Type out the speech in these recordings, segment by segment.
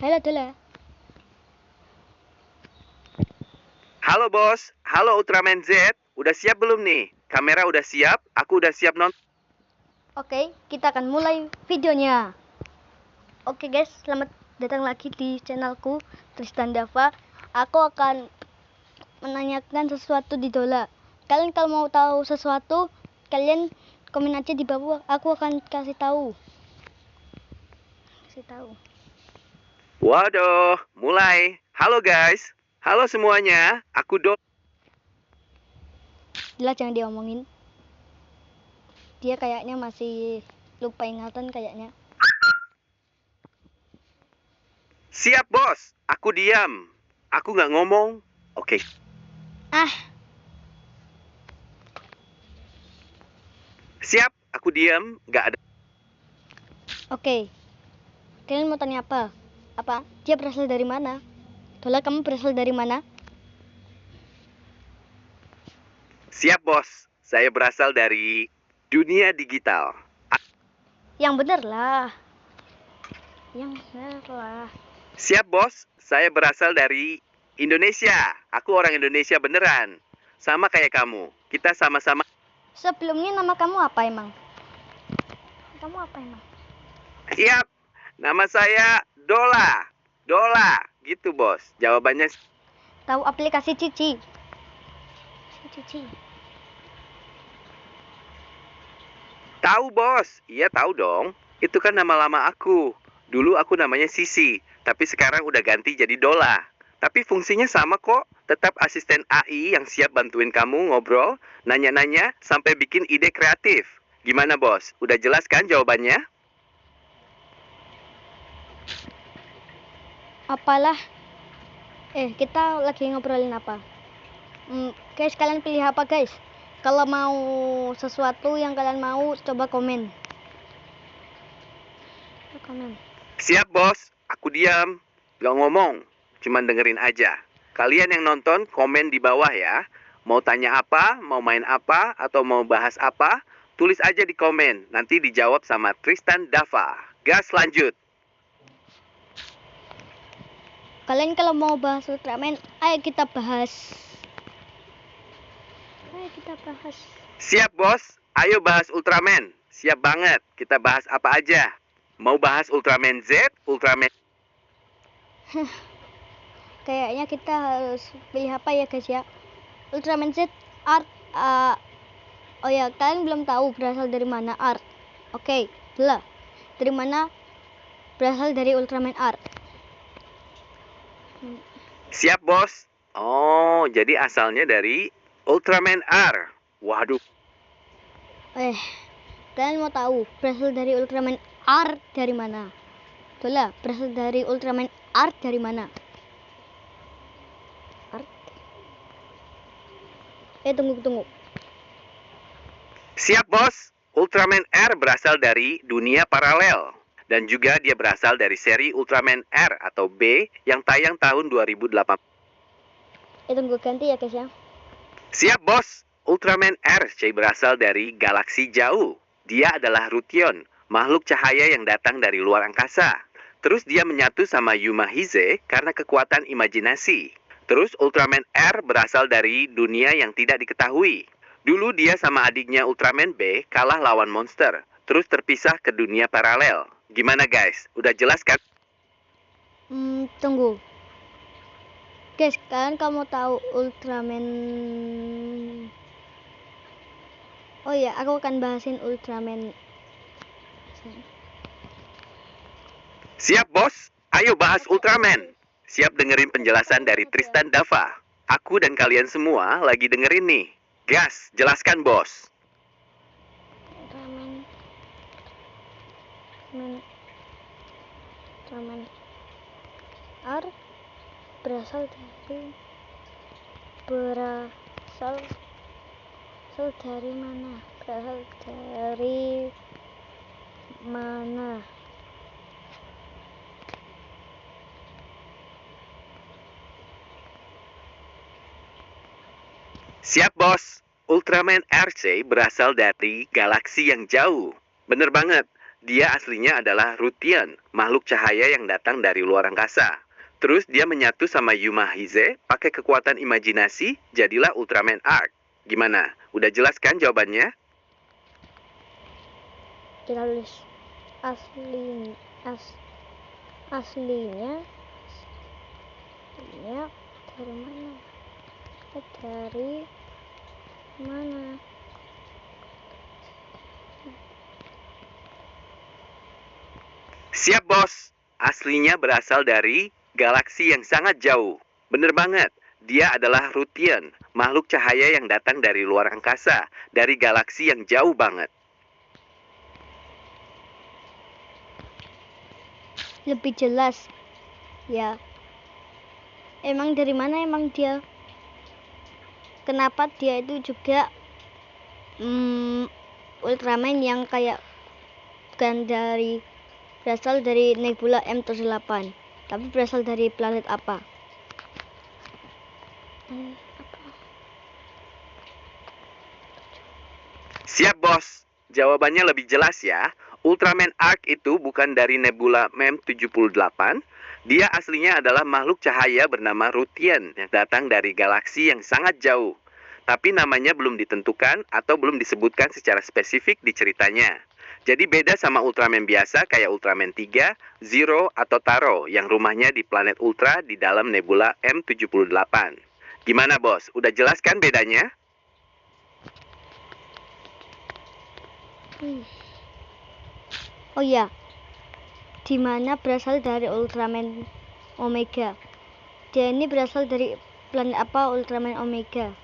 Halo Dola. Halo bos, halo Ultraman Z, udah siap belum nih? Kamera udah siap, aku udah siap nonton. Oke, kita akan mulai videonya. Oke guys, selamat datang lagi di channelku Tristan Dava. Aku akan menanyakan sesuatu di Dola. Kalian kalau mau tahu sesuatu, kalian komen aja di bawah. Aku akan kasih tahu. Waduh, mulai. Halo guys, halo semuanya, aku Dola jangan diomongin. Dia kayaknya masih lupa ingatan kayaknya. siap bos, aku diam. Aku nggak ngomong. Oke, Ah, siap, aku diam, nggak ada. oke. Kalian mau tanya apa? Apa? Dia berasal dari mana? Dola, kamu berasal dari mana? Siap bos, saya berasal dari dunia digital. Yang bener lah. Yang bener lah. Siap bos, saya berasal dari Indonesia. Aku orang Indonesia beneran. Sama kayak kamu, kita sama-sama. Sebelumnya nama kamu apa emang? Kamu apa emang? Siap, nama saya Dola. Dola, gitu bos. Jawabannya Tahu aplikasi Cici? Cici. tahu bos. Iya tahu dong. Itu kan nama lama aku. Dulu aku namanya Sisi, tapi sekarang udah ganti jadi Dola. Tapi fungsinya sama kok. Tetap asisten AI yang siap bantuin kamu ngobrol, nanya-nanya, sampai bikin ide kreatif. Gimana bos? Udah jelas kan jawabannya? Apalah. Kita lagi ngobrolin apa? Guys, kalian pilih apa guys? Kalau mau sesuatu yang kalian mau, coba komen. Komen. Siap bos, aku diam. Gak ngomong, cuman dengerin aja. Kalian yang nonton komen di bawah ya. Mau tanya apa, mau main apa, atau mau bahas apa, tulis aja di komen. Nanti dijawab sama Tristan Dava. Gas lanjut. Kalian kalau mau bahas Ultraman, ayo kita bahas. Ayo kita bahas. Siap bos, ayo bahas Ultraman. Siap banget, kita bahas apa aja. Mau bahas Ultraman Z, Ultraman... Kayaknya kita harus pilih apa ya guys ya? Ultraman Z Art. Oh ya, kalian belum tahu berasal dari mana Art. Oke, lah. Dari mana berasal dari Ultraman Art? Siap bos. Oh, jadi asalnya dari Ultraman R. Waduh. Kalian mau tahu berasal dari Ultraman Art dari mana? Itulah, berasal dari Ultraman Art dari mana? Art? Tunggu. Siap bos, Ultraman R berasal dari dunia paralel. Dan juga dia berasal dari seri Ultraman R atau B yang tayang tahun 2008. Tunggu ganti ya guys ya. Siap bos, Ultraman R berasal dari galaksi jauh. Dia adalah Rution, makhluk cahaya yang datang dari luar angkasa. Terus dia menyatu sama Yuma Hize karena kekuatan imajinasi. Terus Ultraman R berasal dari dunia yang tidak diketahui. Dulu dia sama adiknya Ultraman B kalah lawan monster, terus terpisah ke dunia paralel. Gimana guys? Udah jelas kan? Tunggu. Guys, kalian kalau mau tahu Ultraman. Oh ya, aku akan bahasin Ultraman. Siap bos, ayo bahas Ultraman. Siap dengerin penjelasan dari Tristan Dava. Aku dan kalian semua lagi dengerin nih. Gas, jelaskan bos. Ultraman R berasal dari mana? Berasal dari mana? Siap bos, Ultraman RC berasal dari galaksi yang jauh. Bener banget, Dia aslinya adalah Rution, makhluk cahaya yang datang dari luar angkasa. Terus dia menyatu sama Yuma Hize, pakai kekuatan imajinasi, jadilah Ultraman Arc. Gimana? Udah jelas kan jawabannya? Kita tulis aslinya dari mana? Dari mana? Siap, Bos. Aslinya berasal dari galaksi yang sangat jauh. Bener banget. Dia adalah Rution, makhluk cahaya yang datang dari luar angkasa, dari galaksi yang jauh banget. Lebih jelas ya. Emang dari mana emang dia? Kenapa dia itu juga Ultraman yang kayak bukan berasal dari nebula M38, tapi berasal dari planet apa? Siap, Bos. Jawabannya lebih jelas ya. Ultraman Arc itu bukan dari nebula MEM78. Dia aslinya adalah makhluk cahaya bernama Rution yang datang dari galaksi yang sangat jauh. Tapi namanya belum ditentukan atau belum disebutkan secara spesifik di ceritanya. Jadi beda sama Ultraman biasa kayak Ultraman 3, Zero, atau Taro yang rumahnya di planet Ultra di dalam nebula M78. Gimana, Bos? Udah jelas kan bedanya? Oh iya, di mana berasal dari Ultraman Omega? Dia ini berasal dari planet apa Ultraman Omega?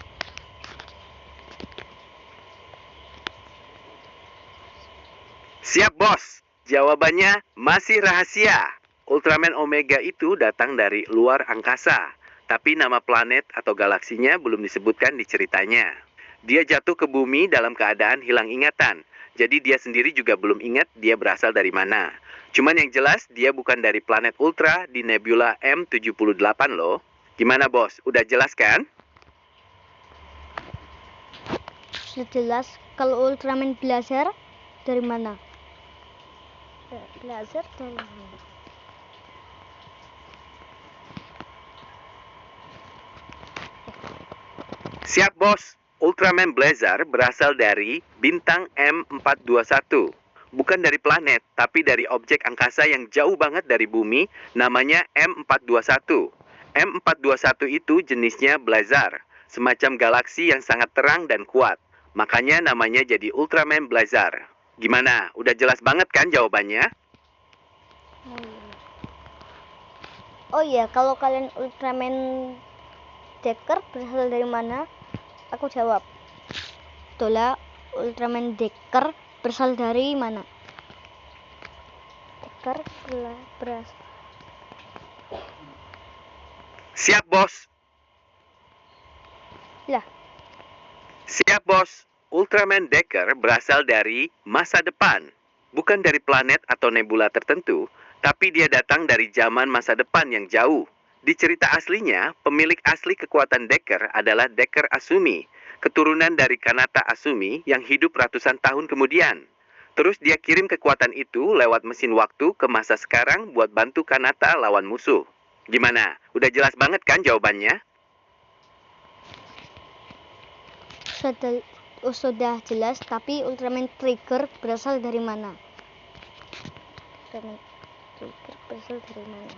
Siap, Bos. Jawabannya masih rahasia. Ultraman Omega itu datang dari luar angkasa. Tapi nama planet atau galaksinya belum disebutkan di ceritanya. Dia jatuh ke bumi dalam keadaan hilang ingatan. Jadi dia sendiri juga belum ingat dia berasal dari mana. Cuman yang jelas dia bukan dari planet Ultra di nebula M78 loh. Gimana, Bos? Udah jelas kan? Sudah jelas. Kalau Ultraman Blazer dari mana? Blazer dari mana? Siap, Bos. Ultraman Blazer berasal dari bintang M421. Bukan dari planet, tapi dari objek angkasa yang jauh banget dari bumi, namanya M421. M421 itu jenisnya Blazar, semacam galaksi yang sangat terang dan kuat. Makanya namanya jadi Ultraman Blazar. Gimana? Udah jelas banget kan jawabannya? Oh iya, kalau kalian Ultraman Decker berasal dari mana? Aku jawab. Itulah Ultraman Decker berasal dari mana? Decker berasal. Siap, Bos. Lah, Siap, Bos. Ultraman Decker berasal dari masa depan. Bukan dari planet atau nebula tertentu, tapi dia datang dari zaman masa depan yang jauh. Di cerita aslinya, pemilik asli kekuatan Decker adalah Decker Asumi, keturunan dari Kanata Asumi yang hidup ratusan tahun kemudian. Terus dia kirim kekuatan itu lewat mesin waktu ke masa sekarang buat bantu Kanata lawan musuh. Gimana? Udah jelas banget kan jawabannya? sudah jelas, tapi Ultraman Trigger berasal dari mana? Ultraman Trigger berasal dari mana?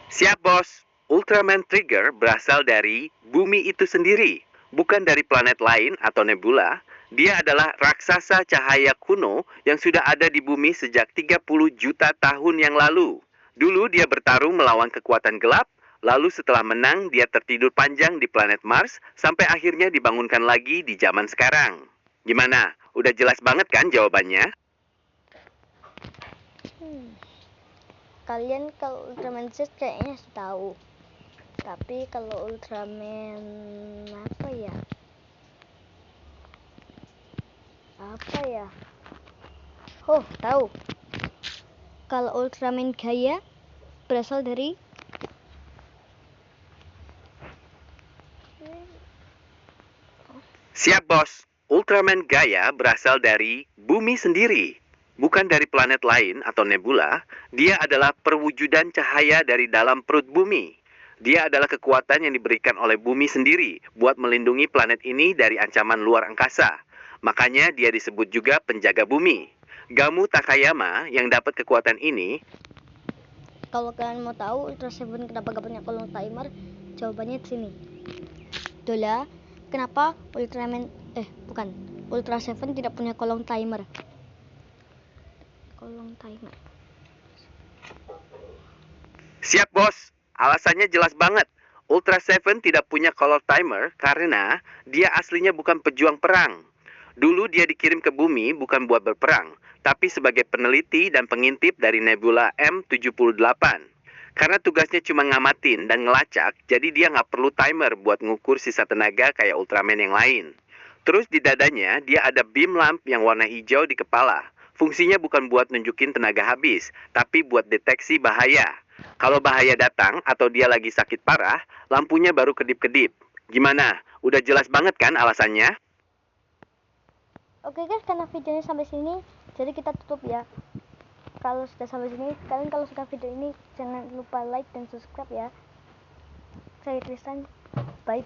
Siap, Bos. Ultraman Trigger berasal dari bumi itu sendiri. Bukan dari planet lain atau nebula. Dia adalah raksasa cahaya kuno yang sudah ada di bumi sejak 30 juta tahun yang lalu. Dulu dia bertarung melawan kekuatan gelap, lalu setelah menang dia tertidur panjang di planet Mars sampai akhirnya dibangunkan lagi di zaman sekarang. Gimana? Udah jelas banget kan jawabannya? Kalian kalau Ultraman Z kayaknya tahu. Tapi kalau Ultraman apa ya? Oh, tahu. Kalau Ultraman Gaia berasal dari Siap, Bos. Ultraman Gaia berasal dari bumi sendiri. Bukan dari planet lain atau nebula, dia adalah perwujudan cahaya dari dalam perut bumi. Dia adalah kekuatan yang diberikan oleh bumi sendiri buat melindungi planet ini dari ancaman luar angkasa. Makanya dia disebut juga penjaga bumi. Gamu Takayama yang dapat kekuatan ini. Kalau kalian mau tahu Ultra Seven kenapa gak punya kolong timer, jawabannya di sini. Itulah kenapa Ultra Seven tidak punya kolong timer. Siap bos, alasannya jelas banget. Ultra Seven tidak punya color timer karena dia aslinya bukan pejuang perang. Dulu dia dikirim ke bumi bukan buat berperang, tapi sebagai peneliti dan pengintip dari nebula M78. Karena tugasnya cuma ngamatin dan ngelacak, jadi dia nggak perlu timer buat ngukur sisa tenaga kayak Ultraman yang lain. Terus di dadanya, dia ada beam lamp yang warna hijau di kepala. Fungsinya bukan buat nunjukin tenaga habis, tapi buat deteksi bahaya. Kalau bahaya datang atau dia lagi sakit parah, lampunya baru kedip-kedip. Gimana? Udah jelas banget kan alasannya? Oke guys, karena videonya sampai sini, jadi kita tutup ya. Kalau sudah sampai sini, kalian kalau suka video ini jangan lupa like dan subscribe ya. Saya Tristan.